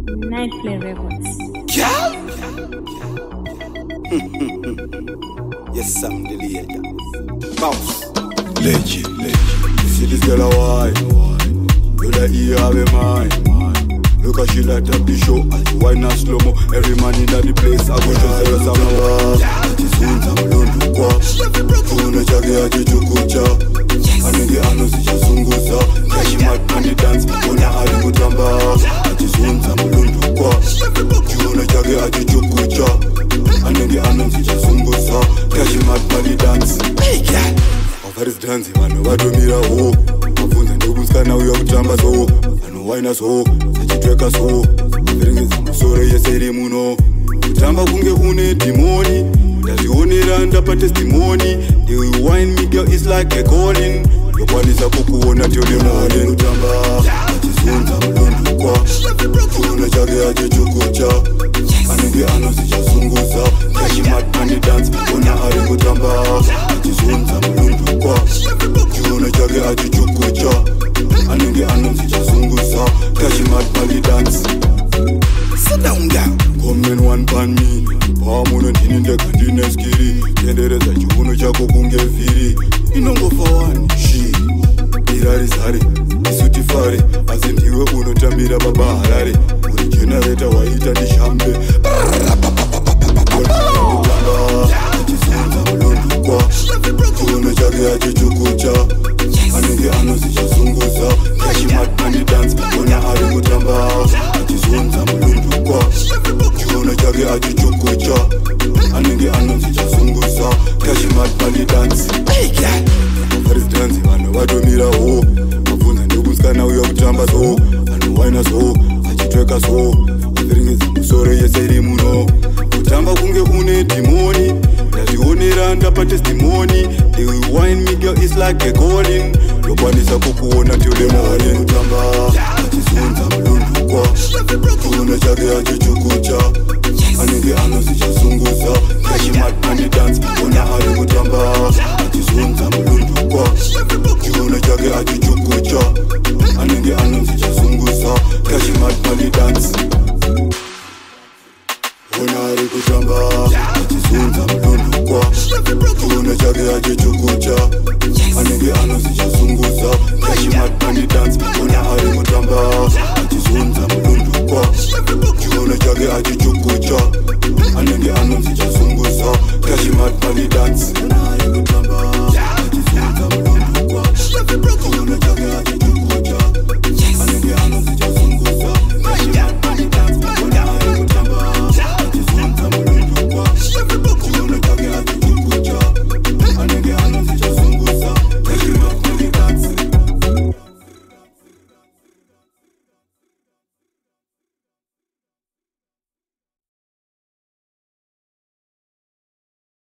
Nightplay Records. Yeah. Yes, I'm the leader. Bounce. Legend. You see this girl a wine. You let her have a mind. Look how she light up the show. As you wine and slow-mo. Every man in the place I go to say yes, I'm a ati sunza mlundu kwa Tuna chage ati chukucha Anenge ano sichazunguza Kashi matmani dance Una ali kutamba Ati sunza mlundu kwa Tuna chage ati chukucha Anenge ano sichazunguza Kashi matmani dance Wafaris dance Vano wadomira ho Mafunza ndokumskana uya kutamba so Vano waina so Sechitweka so Wafiringeza musore yeseri muno Kutamba kunge une demoni Ndazionera ndapa testimony The wine me girl is like a calling Yokwanisa kukuona till the morning Kutamba Achizunza mlundu kwa Tuna chage aje chukucha Anenge ano sichazunguza Kashi matmani dance Una ari kutamba Achizunza mlundu kwa Tuna chage aje chukucha Anenge ano sichazunguza Kashi matmani dance Sit down down Come in one pan me Pamuno ndini ndeka ndine skiri Tendereza chiuno chako kunge viri Inongofa one shit Irari zari, isuti fari Azi ndiwe unotambira baba harari Uri generator waita nishambe Achizunza mlundu kwa Tuna chage aje chukucha Anenge ano sichazunguza Kashi matmani dance Una ari kutamba Achizunza mlundu kwa Tuna chage aje chukucha Anenge ano sichazunguza Kashi matmani dance Wafaris dance Vano wadomira ho Mafunza ndokumskana uya kutamba so Vano waina so Achitweka so Wafiringeza musore yeseri muno Kutamba kunge une demoni Ndazionera ndapa testimony The wine me girl is like a calling Yokwanisa kukuona till the morning Kutamba Achizunza mlundu kwa Tuna chage aje chukucha Anenge ano sichazunguza Kashi matmani dance Una ari kutamba Achizunza mlundu kwa Tuna chage aje chukucha Anenge ano sichazunguza Kashi matmani dance Una ari kutamba Achizunza mlundu kwa Tuna chage aje chukucha Anenge ano sichazunguza Kashi matmani dance Una ari kutamba Achizunza mlundu kwa Tuna chage aje